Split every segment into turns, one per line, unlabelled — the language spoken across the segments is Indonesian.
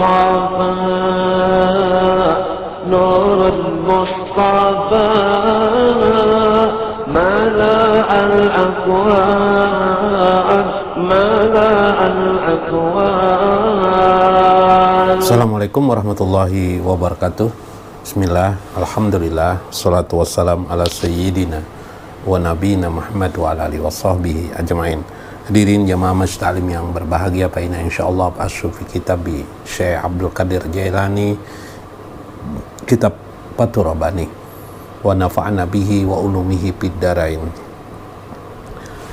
المصطفى نور المصطفى ملأ الأكوان ملأ الأكوان.
Assalamualaikum warahmatullahi wabarakatuh. Bismillah, alhamdulillah, salatu wassalam ala sayyidina wa nabiyina Muhammad wa ala alihi wa sahbihi ajma'in. Hadirin jamaah masjid alim yang berbahagia, paina insyaallah asyuf fi kitabi Syekh Abdul Qadir Jailani, kitab Fathur Rabbani wa nafa'ana bihi wa ulumihi fid darain.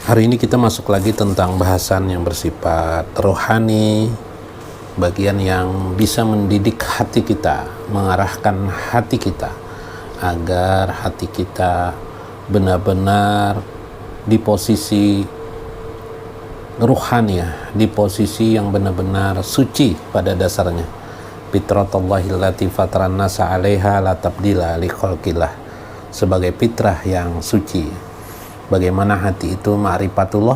Hari ini kita masuk lagi tentang bahasan yang bersifat rohani, bagian yang bisa mendidik hati kita, mengarahkan hati kita agar hati kita benar-benar di posisi ruhani, di posisi yang benar-benar suci pada dasarnya. Fitratallahi allati fataran nasa 'alaiha la tabdila li khalqillah, sebagai fitrah yang suci. Bagaimana hati itu ma'rifatullah,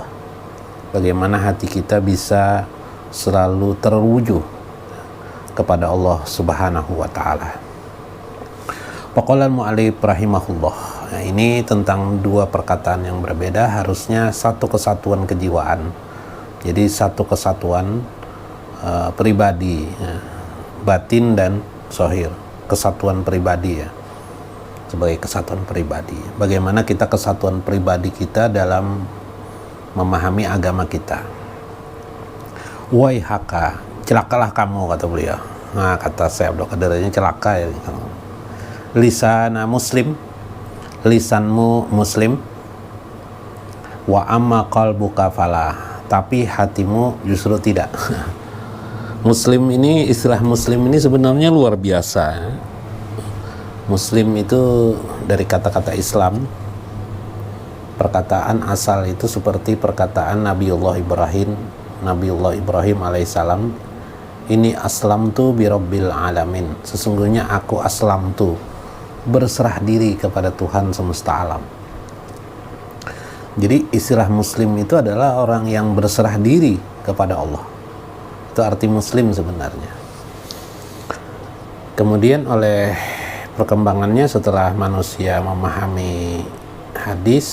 bagaimana hati kita bisa selalu terwujud kepada Allah Subhanahu wa ta'ala. Faqala al-mu'allif rahimahullah. Nah, ini tentang dua perkataan yang berbeda, harusnya satu kesatuan kejiwaan. Jadi satu kesatuan pribadi, batin dan zahir, kesatuan pribadi ya. Sebagai kesatuan pribadi. Bagaimana kita kesatuan pribadi kita dalam memahami agama kita. Wai haka, celakalah kamu, kata beliau. Nah, kata Syekh Abdul Qadir ini celaka ya. Lisana muslim, lisanmu muslim, wa amma qalbuka falah, tapi hatimu justru tidak. Muslim ini, istilah muslim ini sebenarnya luar biasa. Muslim itu dari kata-kata Islam. Perkataan asal itu seperti perkataan Nabiullah Ibrahim alaihissalam, ini aslamtu birabbil alamin, sesungguhnya aku aslamtu, berserah diri kepada Tuhan semesta alam. Jadi istilah muslim itu adalah orang yang berserah diri kepada Allah. Itu arti muslim sebenarnya. Kemudian oleh perkembangannya setelah manusia memahami hadis,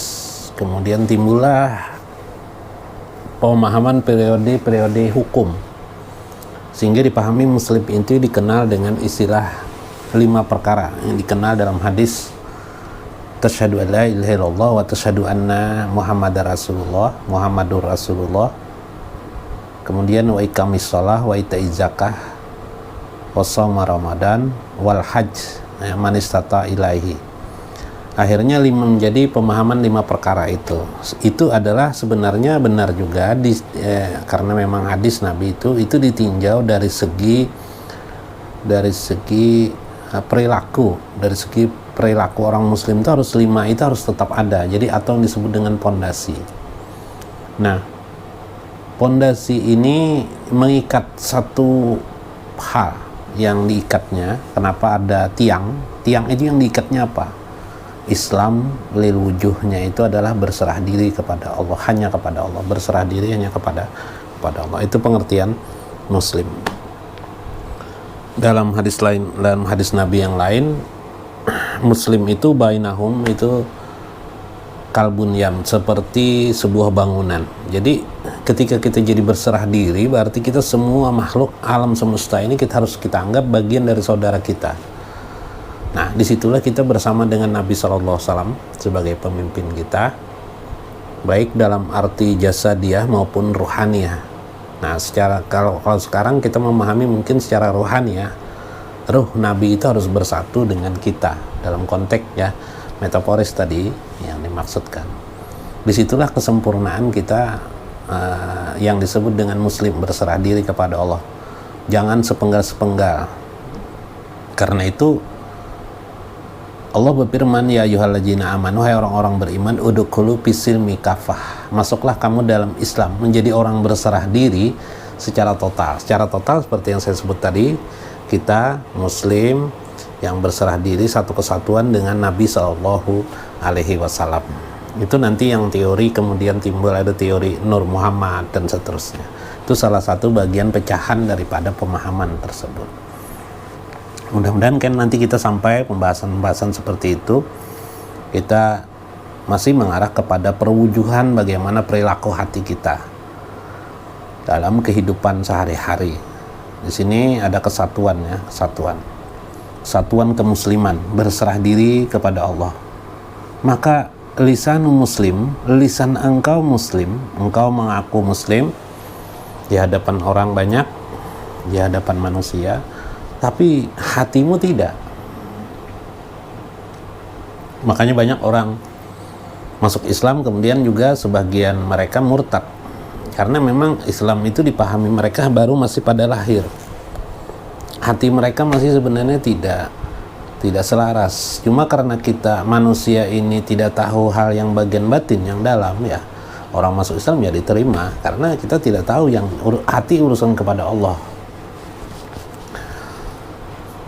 kemudian timbullah pemahaman periode-periode hukum, sehingga dipahami muslim itu dikenal dengan istilah 5 perkara yang dikenal dalam hadis tasyhadu an la ilaha illallah wa tasyhadu anna muhammadar muhammadur rasulullah, kemudian wa iqamis shalah wa itaiz zakah wa shaum ramadan wal hajj man istata ilaihi. Akhirnya menjadi pemahaman 5 perkara itu adalah sebenarnya benar juga karena memang hadis Nabi itu ditinjau dari segi perilaku, dari segi perilaku orang muslim itu harus 5 itu harus tetap ada. Jadi atau yang disebut dengan pondasi. Nah, pondasi ini mengikat satu hal yang diikatnya. Kenapa ada tiang itu yang diikatnya apa? Islam lil wujuhnya itu adalah berserah diri kepada Allah, hanya kepada Allah, berserah diri hanya kepada Allah. Itu pengertian muslim. Dalam hadis lain, dalam hadis Nabi yang lain, muslim itu bainahum itu kalbun yam, seperti sebuah bangunan. Jadi ketika kita jadi berserah diri, berarti kita semua makhluk alam semesta ini harus kita anggap bagian dari saudara kita. Nah, disitulah kita bersama dengan Nabi SAW sebagai pemimpin kita, baik dalam arti jasadiah maupun ruhaniyah. Nah, kalau sekarang kita memahami mungkin secara ruhaniyah, ruh Nabi itu harus bersatu dengan kita dalam konteks ya metaforis tadi yang dimaksudkan. Disitulah kesempurnaan kita yang disebut dengan muslim, berserah diri kepada Allah. Jangan sepenggal-sepenggal. Karena itu Allah berfirman, ya ayyuhalladzina amanu, hai orang-orang beriman, udkhulu fis-silmi kafah, masuklah kamu dalam Islam menjadi orang berserah diri secara total. Secara total seperti yang saya sebut tadi, kita muslim yang berserah diri satu kesatuan dengan Nabi Sallallahu Alaihi Wasallam. Itu nanti yang teori kemudian timbul, ada teori Nur Muhammad dan seterusnya. Itu salah satu bagian pecahan daripada pemahaman tersebut. Mudah-mudahan kan nanti kita sampai pembahasan-pembahasan seperti itu, kita masih mengarah kepada perwujudan bagaimana perilaku hati kita dalam kehidupan sehari-hari. Di sini ada kesatuan ya, kesatuan kemusliman, berserah diri kepada Allah. Maka lisan muslim, lisan engkau muslim, engkau mengaku muslim di hadapan orang banyak, di hadapan manusia, tapi hatimu tidak. Makanya banyak orang masuk Islam kemudian juga sebagian mereka murtad, karena memang Islam itu dipahami mereka baru masih pada lahir. Hati mereka masih sebenarnya tidak selaras. Cuma karena kita manusia ini tidak tahu hal yang bagian batin yang dalam ya, orang masuk Islam ya diterima, karena kita tidak tahu yang hati urusan kepada Allah.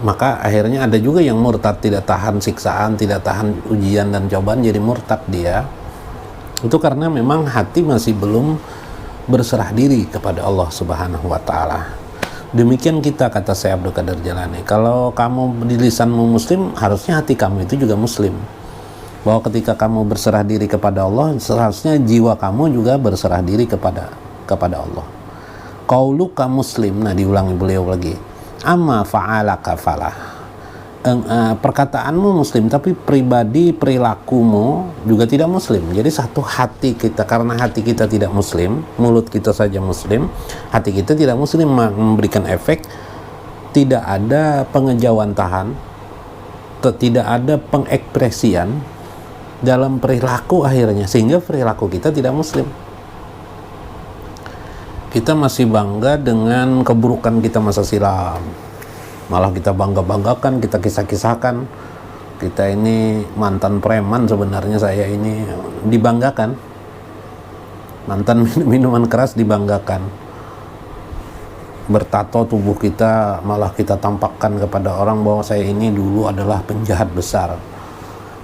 Maka akhirnya ada juga yang murtad, tidak tahan siksaan, tidak tahan ujian dan cobaan, jadi murtad dia. Itu karena memang hati masih belum berserah diri kepada Allah Subhanahu wa Ta'ala. Demikian kita, kata Syekh Abdul Qadir Jailani, kalau kamu di lisanmu muslim, harusnya hati kamu itu juga muslim. Bahwa ketika kamu berserah diri kepada Allah, seharusnya jiwa kamu juga berserah diri kepada Allah. Qauluka muslim, nah diulangi beliau lagi, amma fa'alaka falah. Perkataanmu muslim, tapi pribadi perilakumu juga tidak muslim. Jadi satu hati kita, karena hati kita tidak muslim, mulut kita saja muslim, hati kita tidak muslim, memberikan efek tidak ada pengejawantahan, tidak ada pengekspresian dalam perilaku akhirnya, sehingga perilaku kita tidak muslim. Kita masih bangga dengan keburukan kita masa silam, malah kita bangga-banggakan, kita kisah-kisahkan, kita ini mantan preman, sebenarnya saya ini dibanggakan, mantan minuman keras dibanggakan, bertato tubuh kita malah kita tampakkan kepada orang bahwa saya ini dulu adalah penjahat besar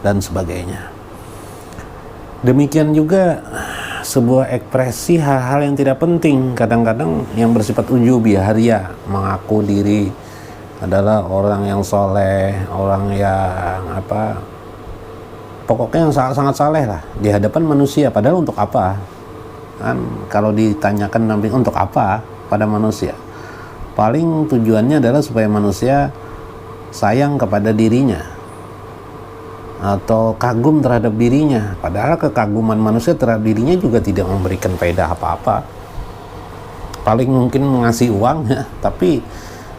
dan sebagainya. Demikian juga sebuah ekspresi hal-hal yang tidak penting, kadang-kadang yang bersifat ujubiyah, ria, mengaku diri adalah orang yang soleh, orang yang pokoknya yang sangat saleh lah di hadapan manusia. Padahal untuk apa? Kan kalau ditanyakan nanti untuk apa pada manusia, paling tujuannya adalah supaya manusia sayang kepada dirinya atau kagum terhadap dirinya. Padahal kekaguman manusia terhadap dirinya juga tidak memberikan faedah apa-apa. Paling mungkin mengasih uang ya, tapi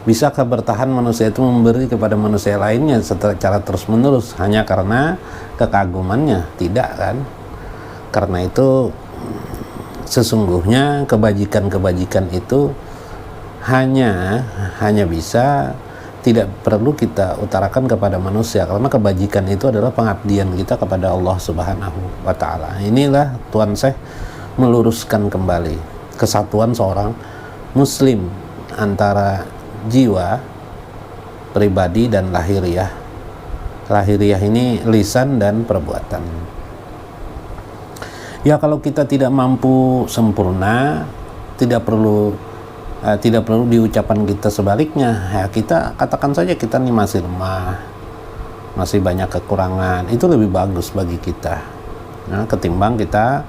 bisakah bertahan manusia itu memberi kepada manusia lainnya secara terus-menerus hanya karena kekagumannya? Tidak kan? Karena itu sesungguhnya kebajikan-kebajikan itu hanya bisa, tidak perlu kita utarakan kepada manusia, karena kebajikan itu adalah pengabdian kita kepada Allah Subhanahu wa Ta'ala. Inilah Tuan Syekh meluruskan kembali kesatuan seorang muslim antara jiwa, pribadi, dan lahiriah. Lahiriah ini lisan dan perbuatan. Ya, kalau kita tidak mampu sempurna, tidak perlu diucapkan kita sebaliknya. Ya, kita katakan saja kita ini masih lemah, masih banyak kekurangan. Itu lebih bagus bagi kita, nah, ketimbang kita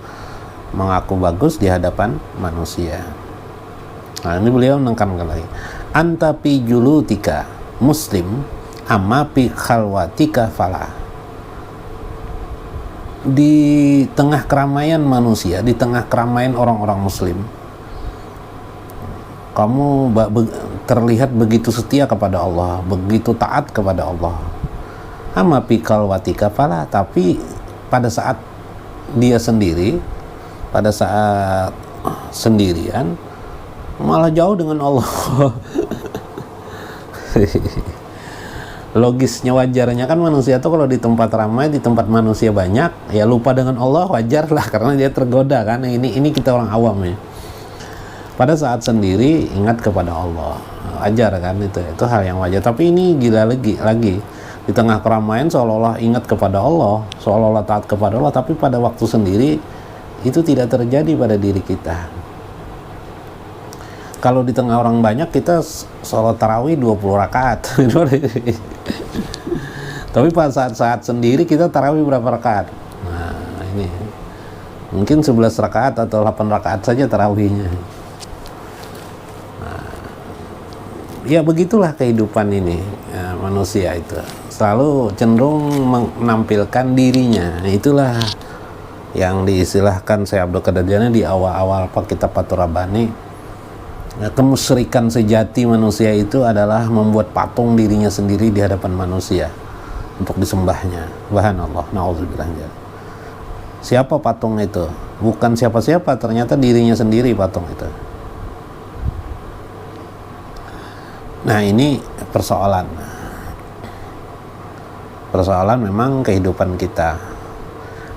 mengaku bagus di hadapan manusia. Nah, ini beliau menekankan lagi, anta pi julutika muslim amma pi khalwatika falah. Di tengah keramaian manusia, di tengah keramaian orang-orang muslim, kamu terlihat begitu setia kepada Allah, begitu taat kepada Allah. Amma pi khalwatika falah, tapi pada saat dia sendiri, pada saat sendirian, malah jauh dengan Allah. Logisnya, wajarnya kan manusia tuh kalau di tempat ramai, di tempat manusia banyak, ya lupa dengan Allah, wajar lah, karena dia tergoda kan. Ini kita orang awam ya. Pada saat sendiri ingat kepada Allah, wajar kan, itu hal yang wajar. Tapi ini gila lagi di tengah keramaian seolah-olah ingat kepada Allah, seolah-olah taat kepada Allah, tapi pada waktu sendiri itu tidak terjadi pada diri kita. Kalau di tengah orang banyak kita sholat tarawih 20 rakaat. Tapi pas saat-saat sendiri kita tarawih berapa rakaat? Nah, ini mungkin 11 rakaat atau 8 rakaat saja tarawihnya. Nah, ya begitulah kehidupan ini ya, manusia itu selalu cenderung menampilkan dirinya. Itulah yang diistilahkan Syekh Abdul Qadir Jailani di awal-awal kitab Fathur Rabbani. Ya, kemusyrikan sejati manusia itu adalah membuat patung dirinya sendiri di hadapan manusia untuk disembahnya. Subhanallah, na'udzubillah. Siapa patung itu? Bukan siapa-siapa, ternyata dirinya sendiri patung itu. Nah, ini persoalan memang kehidupan kita.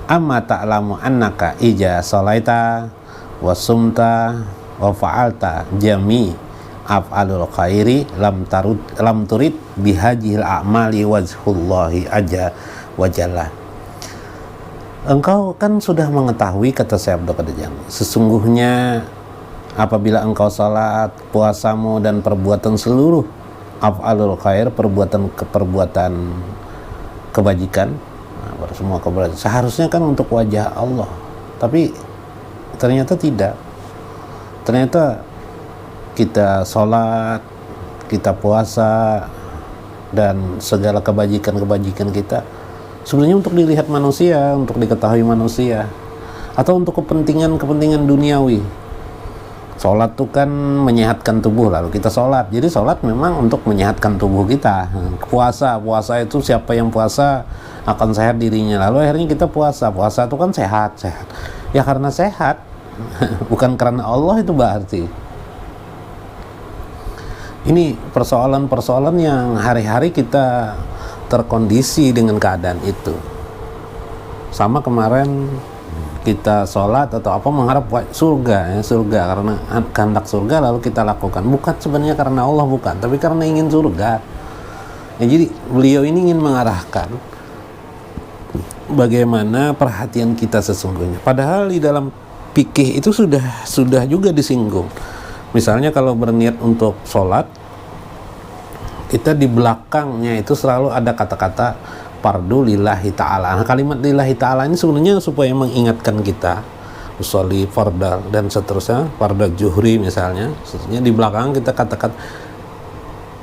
Amma ta'lamu annaka ija shalaita wa sumta wa fa'alta jami af'alul khairi lam turid bihajil a'mali wajhullahi aja wajalla. Engkau kan sudah mengetahui, kata Syekh Abdul Qadir Jailani, sesungguhnya apabila engkau salat, puasamu dan perbuatan seluruh af'alul khair, perbuatan kebajikan, semua kebajikan seharusnya kan untuk wajah Allah, tapi ternyata tidak. Ternyata kita sholat, kita puasa, dan segala kebajikan kita sebenarnya untuk dilihat manusia, untuk diketahui manusia, atau untuk kepentingan duniawi. Sholat itu kan menyehatkan tubuh, lalu kita sholat. Jadi sholat memang untuk menyehatkan tubuh kita. Puasa itu siapa yang puasa akan sehat dirinya. Lalu akhirnya kita puasa itu kan sehat. Ya karena sehat, bukan karena Allah itu berarti. Ini persoalan-persoalan yang hari-hari kita terkondisi dengan keadaan itu. Sama kemarin kita sholat atau apa mengharap surga karena kehendak surga lalu kita lakukan, bukan sebenarnya karena Allah, bukan, tapi karena ingin surga ya. Jadi beliau ini ingin mengarahkan bagaimana perhatian kita sesungguhnya, padahal di dalam fikih itu sudah juga disinggung. Misalnya kalau berniat untuk sholat, kita di belakangnya itu selalu ada kata-kata fardu lillahi ta'ala. Nah, kalimat lillahi ta'ala ini sebenarnya supaya mengingatkan kita usolli farda dan seterusnya, farda juhri misalnya, sebenarnya di belakang kita katakan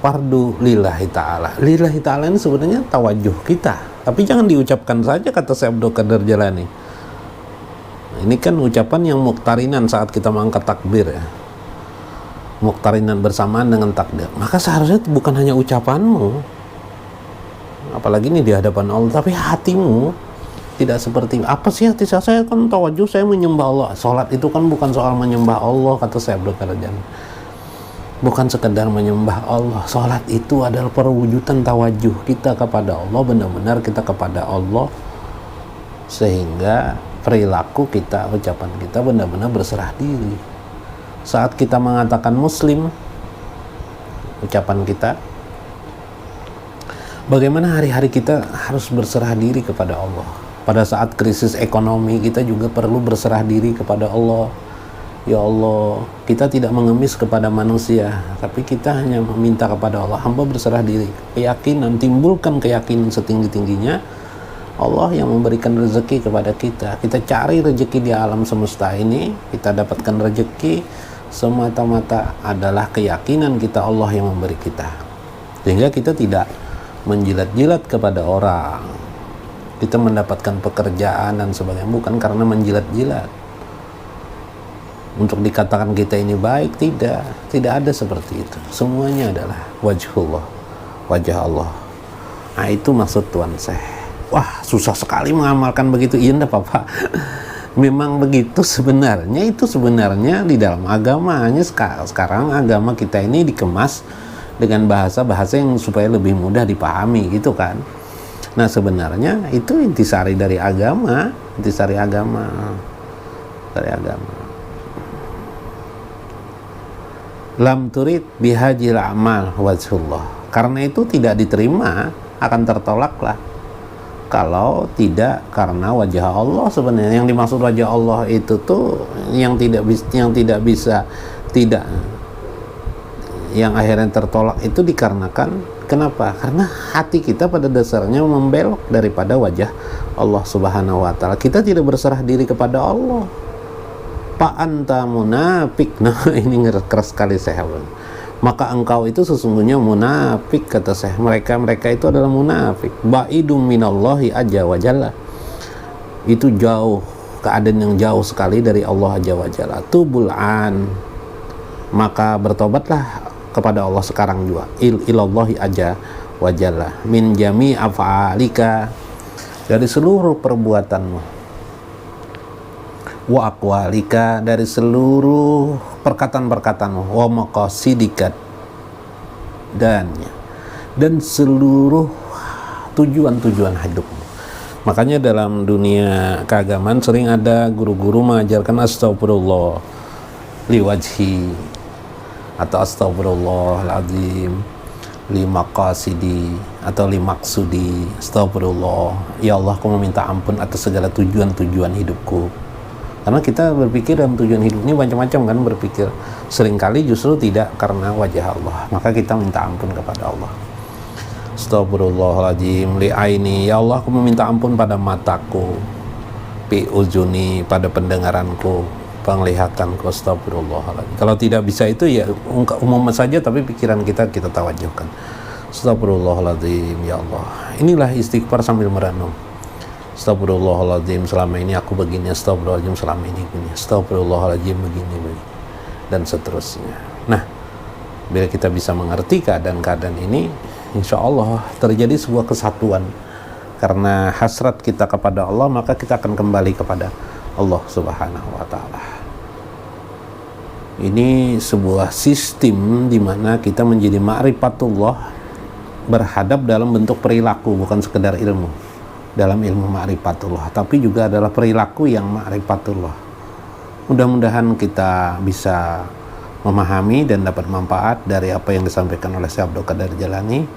fardu lillahi ta'ala. Lillahi ta'ala ini sebenarnya tawajuh kita, tapi jangan diucapkan saja, kata Syekh Abdul Qadir Jailani. Ini kan ucapan yang muqtarinan saat kita mengangkat takbir ya, muqtarinan bersamaan dengan takbir. Maka seharusnya bukan hanya ucapanmu, apalagi ini di hadapan Allah, tapi hatimu tidak seperti apa sih hati saya kan tawajuh, saya menyembah Allah. Sholat itu kan bukan soal menyembah Allah, kata Syekh Abdul Qadir Jailani. Bukan sekedar menyembah Allah, sholat itu adalah perwujudan tawajuh kita kepada Allah, benar-benar kita kepada Allah, sehingga perilaku kita, ucapan kita benar-benar berserah diri. Saat kita mengatakan muslim, ucapan kita, bagaimana hari-hari kita harus berserah diri kepada Allah. Pada saat krisis ekonomi kita juga perlu berserah diri kepada Allah. Ya Allah, kita tidak mengemis kepada manusia, tapi kita hanya meminta kepada Allah. Hamba berserah diri, keyakinan, timbulkan keyakinan setinggi-tingginya Allah yang memberikan rezeki kepada kita. Kita cari rezeki di alam semesta ini, kita dapatkan rezeki semata-mata adalah keyakinan kita Allah yang memberi kita, sehingga kita tidak menjilat-jilat kepada orang. Kita mendapatkan pekerjaan dan sebagainya bukan karena menjilat-jilat untuk dikatakan kita ini baik, tidak ada seperti itu. Semuanya adalah wajah Allah. Nah, itu maksud Tuan Syekh. Wah, susah sekali mengamalkan begitu. Iya enggak apa-apa. Memang begitu sebenarnya, itu sebenarnya di dalam agama. Hanya sekarang agama kita ini dikemas dengan bahasa-bahasa yang supaya lebih mudah dipahami gitu kan. Nah, sebenarnya itu intisari dari agama, dari agama. Lam turid bihajil amal wajhullah. Karena itu tidak diterima, akan tertolaklah kalau tidak karena wajah Allah. Sebenarnya yang dimaksud wajah Allah itu tuh yang tidak bisa yang akhirnya tertolak itu dikarenakan kenapa? Karena hati kita pada dasarnya membelok daripada wajah Allah Subhanahu wa taala. Kita tidak berserah diri kepada Allah. Pak anta munafik. Nah, ini keras sekali Syekh. Maka engkau itu sesungguhnya munafik, kata Syekh. Mereka itu adalah munafik. Ba'idum minallahi azza wa jalla. Itu jauh, keadaan yang jauh sekali dari Allah azza wa jalla. Tubul an. Maka bertobatlah kepada Allah sekarang juga. Ilallahi azza wa jalla. Min jami af'alika. Dari seluruh perbuatanmu. Wa aqwalika, dari seluruh perkataan-perkataanmu, wa maqasidika, dan seluruh tujuan-tujuan hidupmu. Makanya dalam dunia keagamaan sering ada guru-guru mengajarkan astagfirullah liwajhi atau astagfirullahaladzim limaqasidi atau limaksudi. Astagfirullah, ya Allah, aku meminta ampun atas segala tujuan-tujuan hidupku. Karena kita berpikir dalam tujuan hidup ini macam-macam kan, berpikir seringkali justru tidak karena wajah Allah, maka kita minta ampun kepada Allah. Astagfirullahaladzim li aini, ya Allah, aku meminta ampun pada mataku, pi uzuni, pada pendengaranku, penglihatanku. Astagfirullahaladzim. Kalau tidak bisa itu ya umum saja, tapi pikiran kita tawajuhkan. Astagfirullahaladzim, ya Allah. Inilah istighfar sambil merenung. Astagfirullahaladzim, selama ini aku begini. Astagfirullahaladzim, selama ini begini. Astagfirullahaladzim, begini, dan seterusnya. Nah, bila kita bisa mengerti keadaan-keadaan ini, insya Allah terjadi sebuah kesatuan. Karena hasrat kita kepada Allah, maka kita akan kembali kepada Allah Subhanahu wa ta'ala. Ini sebuah sistem di mana kita menjadi ma'rifatullah, berhadap dalam bentuk perilaku, bukan sekedar ilmu. Dalam ilmu ma'rifatullah, tapi juga adalah perilaku yang ma'rifatullah. Mudah-mudahan kita bisa memahami dan dapat manfaat dari apa yang disampaikan oleh Syekh Abdul Qadir Jailani.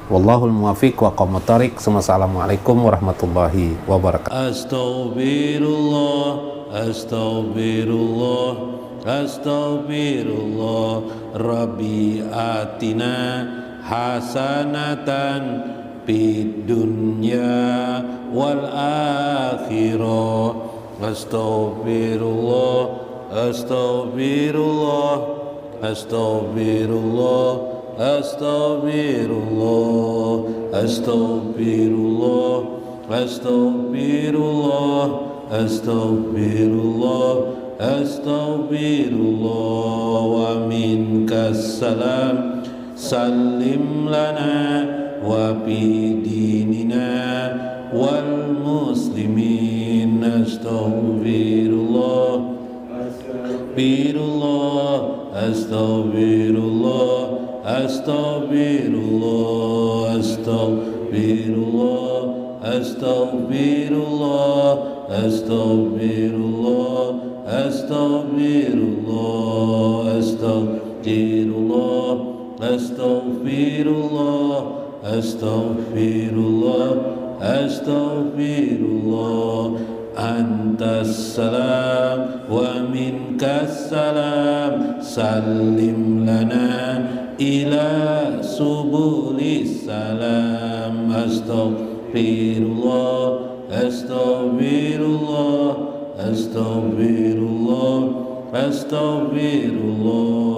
Wallahul muwafiq wa aqwamut thoriq. Assalamualaikum warahmatullahi wabarakatuh.
Astaghfirullah, astaghfirullah, astaghfirullah. Rabbi atina hasanatan fid dunya wal akhirah. Astaghfirullah, astaghfirullah, astaghfirullah, astaghfirullah, astaghfirullah, astaghfirullah, astaghfirullah, astaghfirullah. Wa minkas salam, sallim lana wa fi dinina wal muslimin. Astaghfirullah, astaghfirullah, astaghfirullah, astaghfirullah, astaghfirullah, astaghfirullah, astaghfirullah, astaghfirullah, astaghfirullah, astaghfirullah, astaghfirullah, astaghfirullah. Antas salam wa minkas salam, sallim lana ila subulis salam. Astaghfirullah, astaghfirullah, astaghfirullah, astaghfirullah.